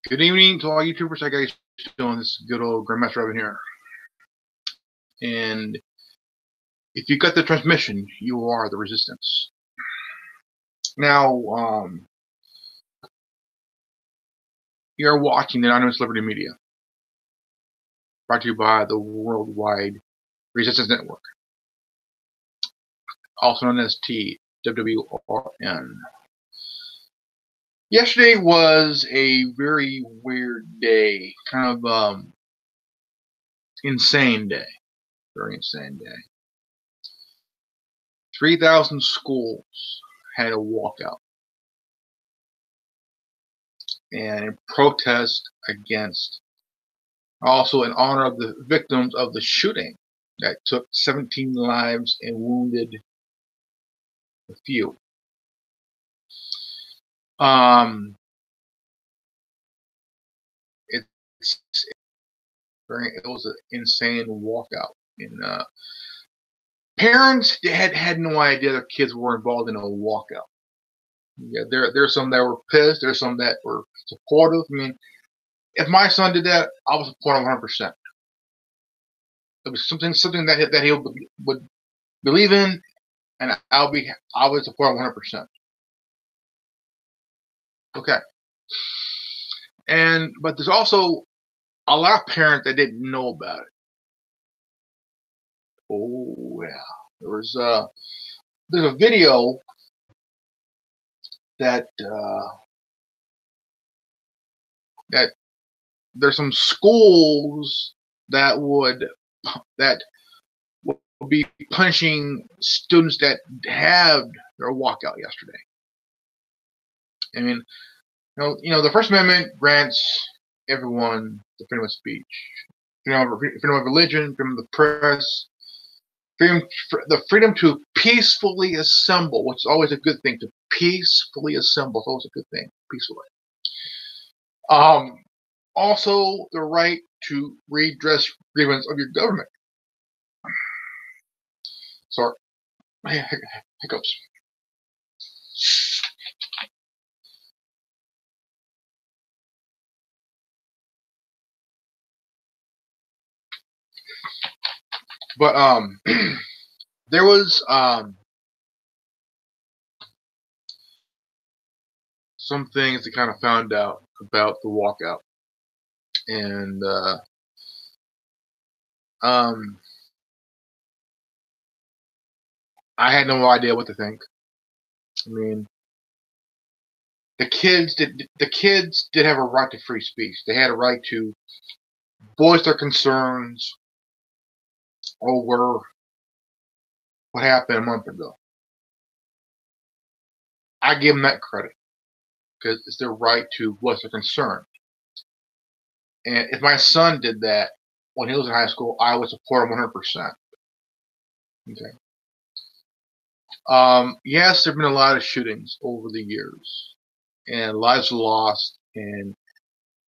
Good evening to all YouTubers. How guys doing? This is good old Grandmaster Robin here. And if you got the transmission, you are the resistance. Now, you're watching the Anonymous Liberty Media, brought to you by the Worldwide Resistance Network, also known as TWWRN. Yesterday was a very weird day, kind of insane day, very insane day. 3,000 schools had a walkout, and in protest against, also in honor of the victims of the shooting that took 17 lives and wounded a few. It was an insane walkout, and parents had no idea their kids were involved in a walkout. Yeah, there's some that were pissed. There's some that were supportive. I mean, if my son did that, I would support him 100%. It was something that he would believe in, and I would support him 100%. Okay. But there's also a lot of parents that didn't know about it. Oh yeah, there's a video that there's some schools that would be punishing students that had their walkout yesterday. I mean, the First Amendment grants everyone the freedom of speech, freedom of religion, freedom of the press, the freedom to peacefully assemble, which is always a good thing. To peacefully assemble is always a good thing. Peacefully. Also, the right to redress grievance of your government. Sorry, hiccups. But there was some things that kind of found out about the walkout, and I had no idea what to think. I mean, the kids did have a right to free speech. They had a right to voice their concerns over what happened a month ago. I give them that credit because it's their right to voice their concern. And if my son did that when he was in high school, I would support him 100%. Okay. Yes, there have been a lot of shootings over the years, and lives lost, and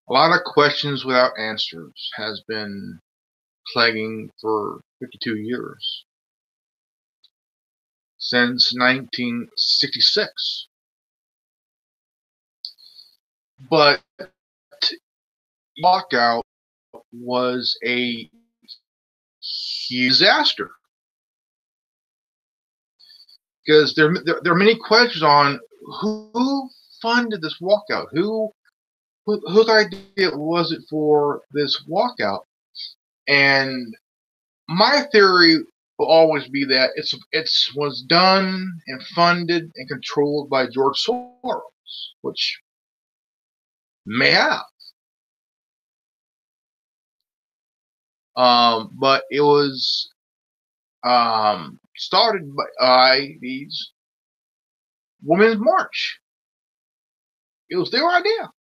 a lot of questions without answers has been plaguing for 52 years, since 1966. But walkout was a huge disaster, because there are many questions on who funded this walkout, whose idea was it for this walkout. And my theory will always be that it was done and funded and controlled by George Soros, which may have. But it was started by these Women's March. It was their idea.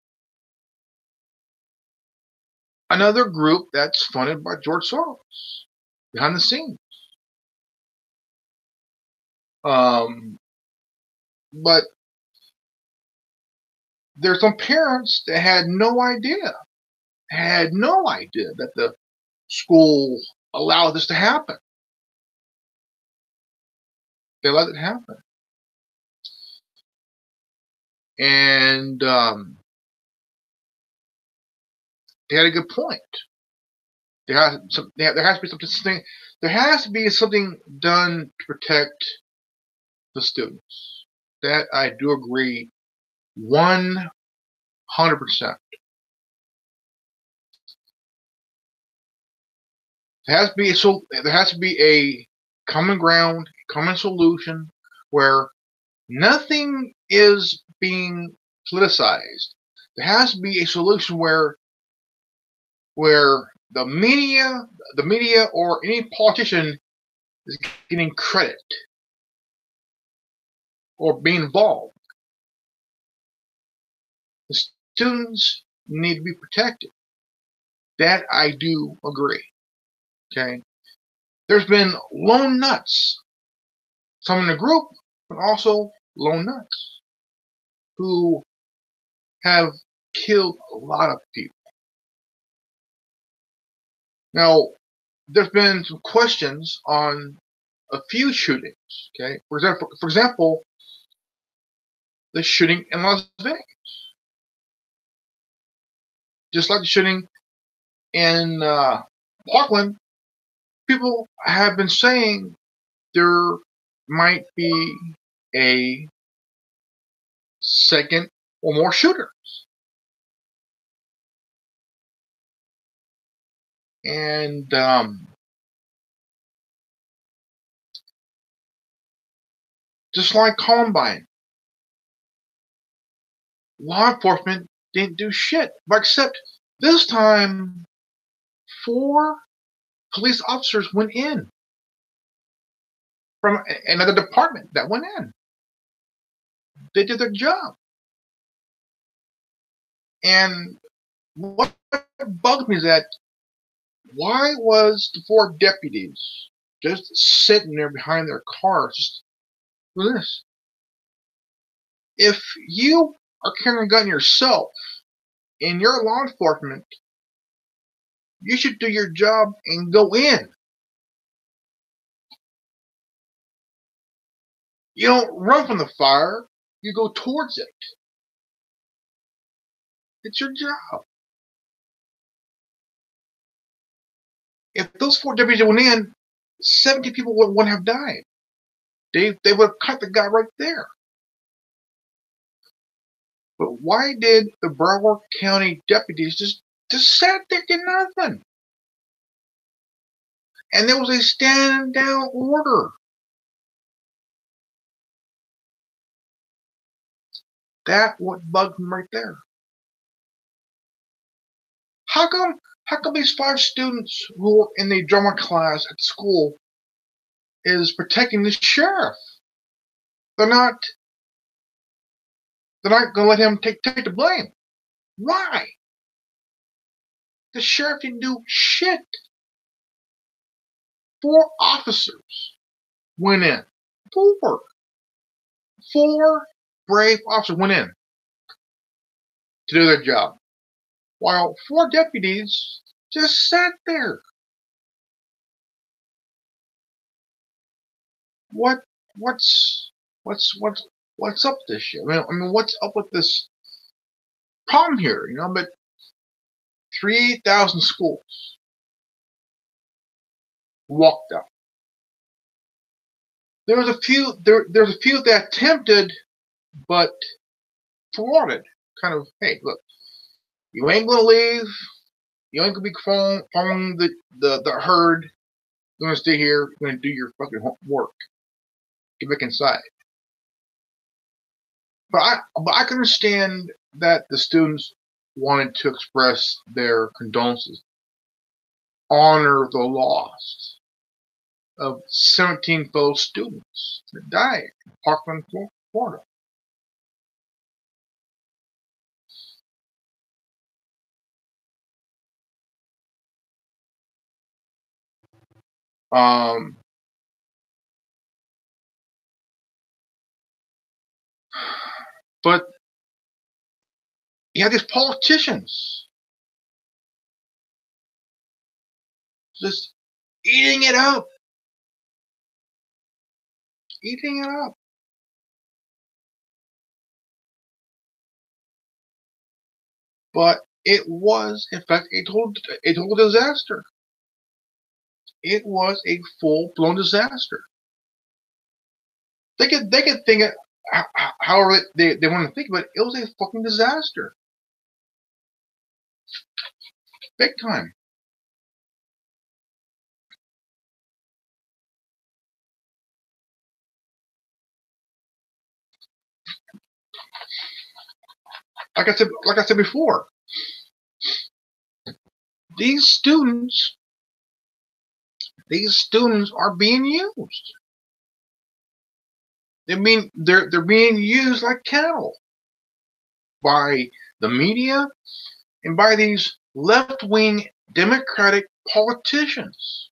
Another group that's funded by George Soros behind the scenes. But there's some parents that had no idea that the school allowed this to happen. They let it happen. And they had a good point. There has to be something. There has to be something done to protect the students. That I do agree 100%. There has to be a common ground, common solution where nothing is being politicized. There has to be a solution where the media or any politician is getting credit or being involved. The students need to be protected. That I do agree. Okay. There's been lone nuts, some in the group, but also lone nuts who have killed a lot of people. Now, there's been some questions on a few shootings. Okay, for example, the shooting in Las Vegas, just like the shooting in Parkland. People have been saying there might be a second or more shooters. And just like Columbine, law enforcement didn't do shit. Except this time, 4 police officers went in from another department that went in. They did their job. And what bugged me is that why was the 4 deputies just sitting there behind their cars just for this? If you are carrying a gun yourself in your law enforcement, you should do your job and go in. You don't run from the fire, you go towards it. It's your job. If those 4 deputies went in, 70 people wouldn't have died. They would have cut the guy right there. But why did the Broward County deputies just sat there and nothing? And there was a stand down order. That what bugged me right there. How come these 5 students who are in the drama class at school is protecting the sheriff? They're not gonna let him take the blame. Why? The sheriff didn't do shit. 4 officers went in. 4 brave officers went in to do their job, while 4 deputies just sat there. What's up with this shit? I mean, what's up with this problem here? But 3,000 schools walked out. There's a few that attempted, but thwarted. Kind of, hey, look, you ain't gonna leave. You ain't gonna be following the herd. You're gonna stay here. You're gonna do your fucking work. Get back inside. But I can understand that the students wanted to express their condolences, honor the loss of 17 fellow students that died in Parkland, Florida. But you have these politicians just eating it up. Eating it up. But It was, in fact, a total disaster. It was a full-blown disaster. They could think it however they want to think of it. It was a fucking disaster, big time. Like I said before, these students are being used. They're being used like cattle by the media and by these left-wing Democratic politicians.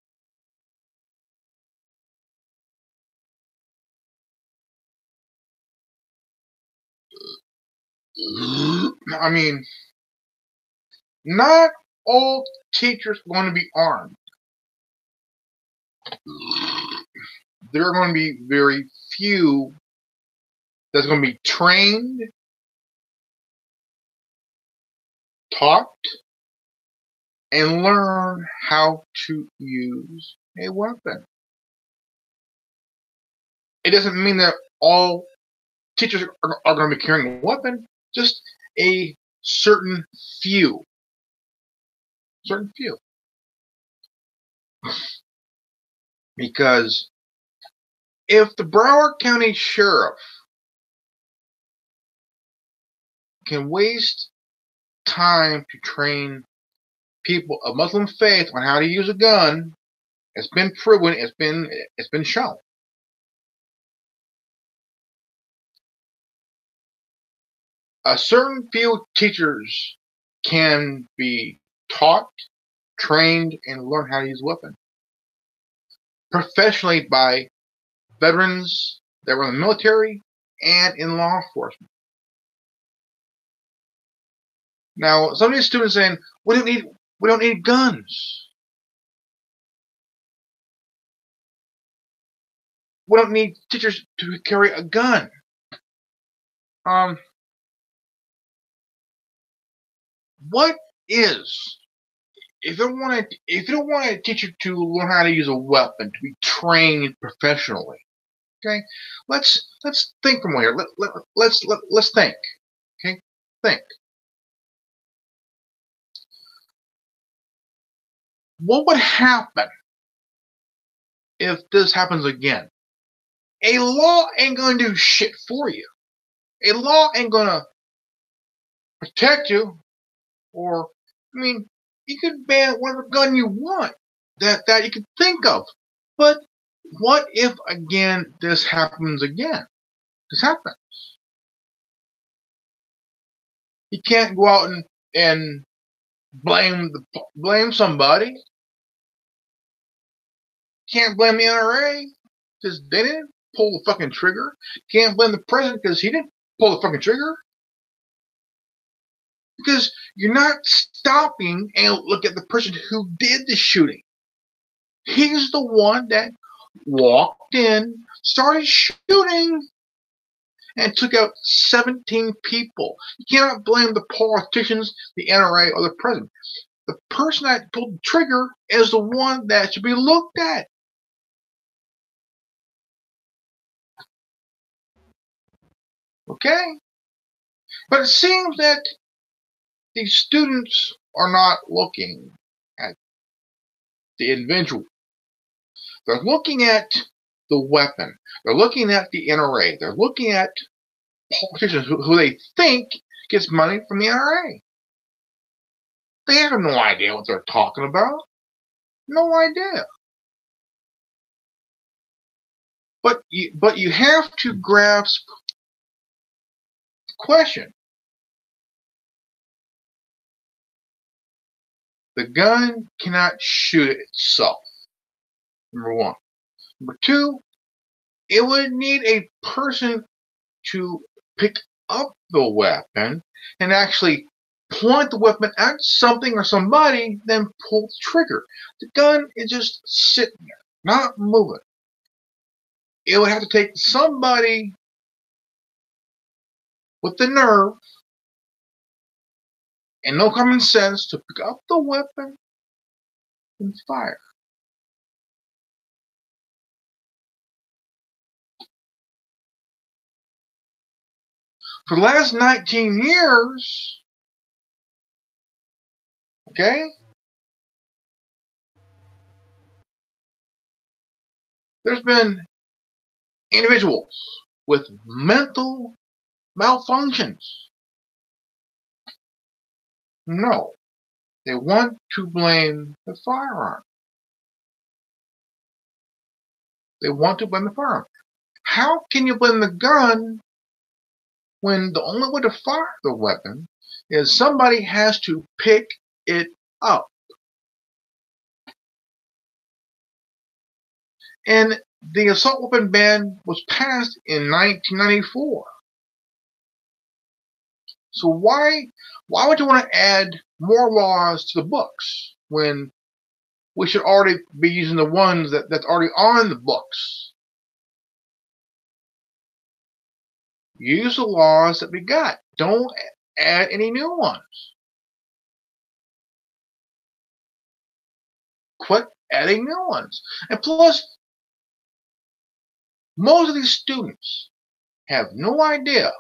I mean, not all teachers are going to be armed. There are going to be very few that's going to be trained, taught, and learn how to use a weapon. It doesn't mean that all teachers are going to be carrying a weapon, just a certain few. Because if the Broward County Sheriff can waste time to train people of Muslim faith on how to use a gun, it's been proven, it's been shown. A certain few teachers can be taught, trained, and learn how to use a weapon professionally by veterans that were in the military and in law enforcement. Now, some of these students are saying, we don't need guns. We don't need teachers to carry a gun. What is, if you don't want a teacher to learn how to use a weapon, to be trained professionally, okay? Let's think from here. Let's think. Okay, think. What would happen if this happens again? A law ain't gonna do shit for you. A law ain't gonna protect you. Or, I mean, you could ban whatever gun you want that you could think of. But what if again this happens again? This happens. You can't go out and blame somebody. Can't blame the NRA because they didn't pull the fucking trigger. Can't blame the president because he didn't pull the fucking trigger. Because you're not stopping and look at the person who did the shooting. He's the one that walked in, started shooting, and took out 17 people. You cannot blame the politicians, the NRA, or the president. The person that pulled the trigger is the one that should be looked at. Okay? But it seems that these students are not looking at the individual. They're looking at the weapon. They're looking at the NRA. They're looking at politicians who they think gets money from the NRA. They have no idea what they're talking about. No idea. But you have to grasp the question. The gun cannot shoot itself. Number one. Number two, it would need a person to pick up the weapon and actually point the weapon at something or somebody, then pull the trigger. The gun is just sitting there, not moving. It would have to take somebody with the nerve and no common sense to pick up the weapon and fire. For the last 19 years, okay, there's been individuals with mental malfunctions. No, they want to blame the firearm. They want to blame the firearm. How can you blame the gun when the only way to fire the weapon is somebody has to pick it up? And the assault weapon ban was passed in 1994. So why would you want to add more laws to the books when we should already be using the ones that's already on the books? Use the laws that we got. Don't add any new ones. Quit adding new ones. And plus, most of these students have no idea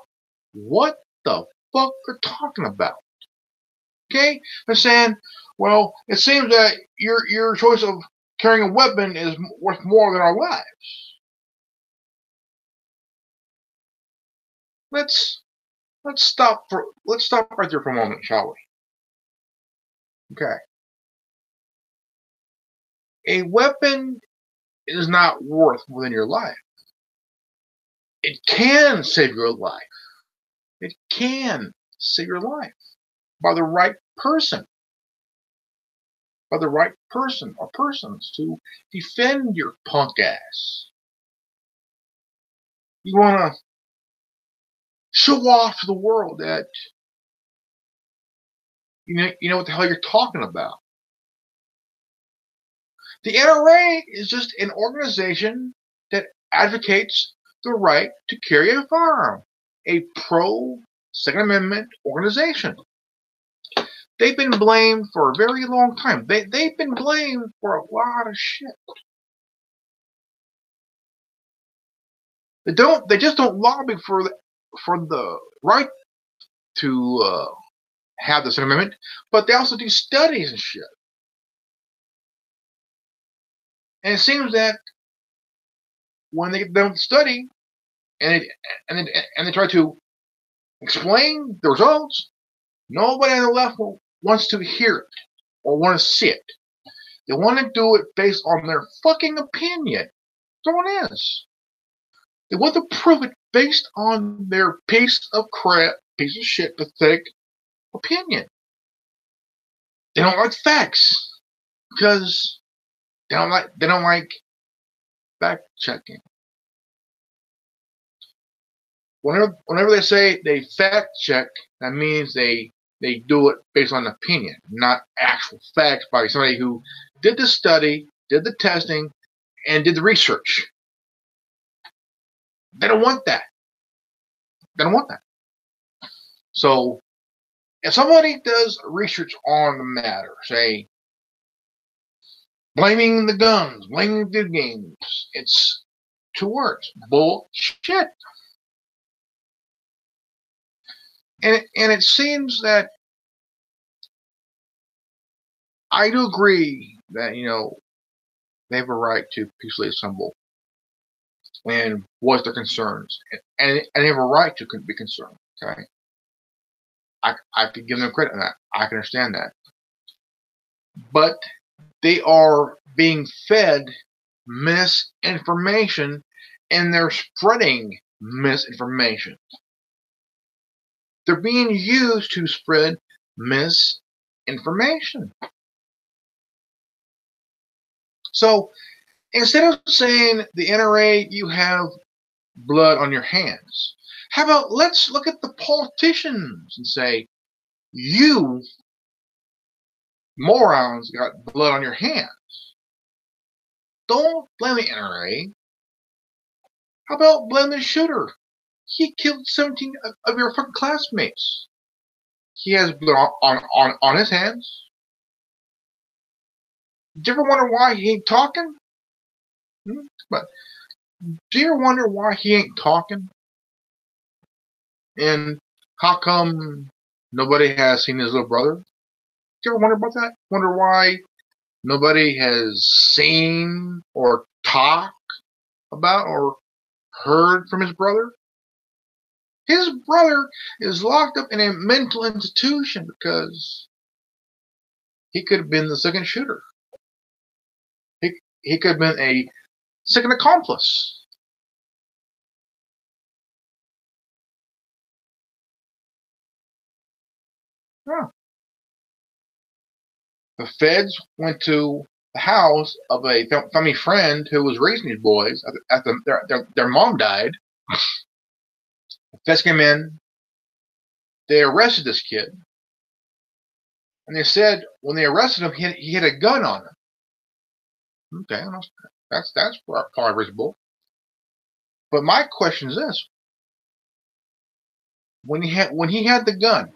what the fuck they're talking about. Okay? They're saying, well, it seems that your choice of carrying a weapon is worth more than our lives. Let's stop right there for a moment, shall we? Okay. A weapon is not worth more than your life. It can save your life. It can save your life by the right person. By the right person or persons to defend your punk ass. You want to show off to the world that you know what the hell you're talking about. The NRA is just an organization that advocates the right to carry a firearm, a pro-Second Amendment organization. They've been blamed for a very long time. They've been blamed for a lot of shit. They just don't lobby for the right to have the Second Amendment, but they also do studies and shit. And it seems that when they get done with the study and they try to explain the results, nobody on the left wants to hear it or want to see it. They want to do it based on their fucking opinion. No one is. They want to prove it based on their piece of crap, piece of shit, pathetic opinion. They don't like facts because they don't like fact checking. Whenever they say they fact check, that means they do it based on opinion, not actual facts by somebody who did the study, did the testing, and did the research. They don't want that. They don't want that. So, if somebody does research on the matter, say, blaming the guns, blaming the games, it's 2 words. Bullshit. And it seems that I do agree that, they have a right to peacefully assemble and voice their concerns. And they have a right to be concerned, okay? I could give them credit on that. I can understand that. But they are being fed misinformation and they're spreading misinformation. They're being used to spread misinformation. So instead of saying the NRA, you have blood on your hands, how about let's look at the politicians and say, you morons got blood on your hands. Don't blame the NRA. How about blame the shooter? He killed 17 of your fucking classmates. he has blood on his hands. Do you ever wonder why he ain't talking? But do you ever wonder why he ain't talking? And how come nobody has seen his little brother? Do you ever wonder about that? Wonder why nobody has seen or talked about or heard from his brother? His brother is locked up in a mental institution because he could have been the second shooter. He could have been a second accomplice. Yeah. The feds went to the house of a family friend who was raising these boys after their mom died. The feds came in. They arrested this kid. And they said when they arrested him, he had a gun on him. Okay, that's probably reasonable. But my question is this: when he had the gun,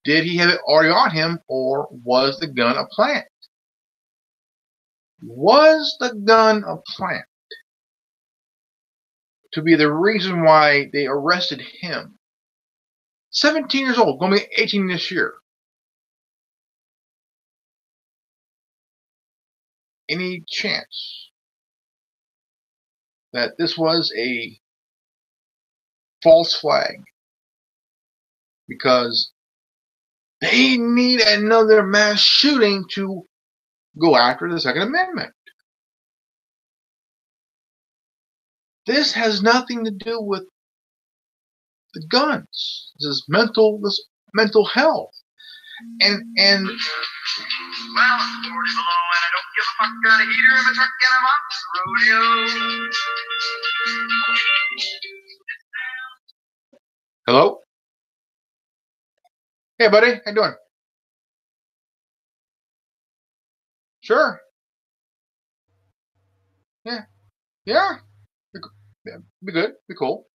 did he have it already on him, or was the gun a plant? Was the gun a plant to be the reason why they arrested him? 17 years old, going to be 18 this year. Any chance that this was a false flag? Because they need another mass shooting to go after the Second Amendment. This has nothing to do with the guns. This is mental health. And well, the board is low and I don't give a fuck. Got a heater in my truck and I'm off the rodeo. Hello? Hey buddy, how you doing? Sure. Yeah. Yeah. Be good. Be cool.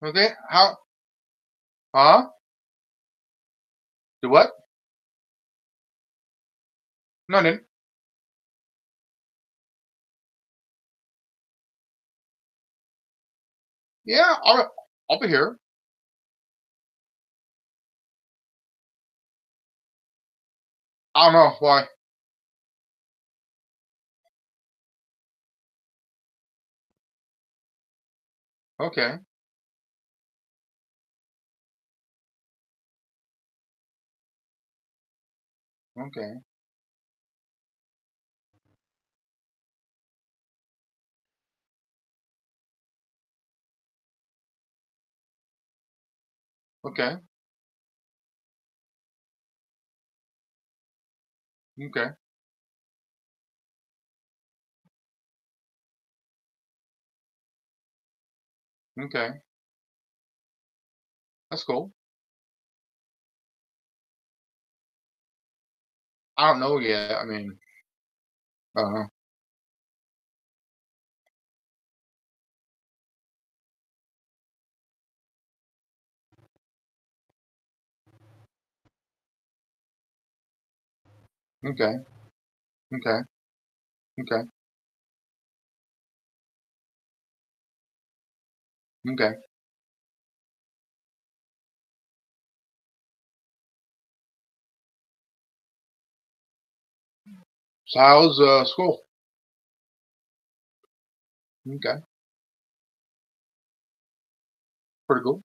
Okay. How? Huh? Do what? No, I didn't. Yeah, I'll be here. I don't know why. Okay. Okay. Okay. Okay. Okay. That's cool. I don't know yet. I mean, uh, okay. Okay. Okay. Okay. So how's school? Okay. Pretty cool.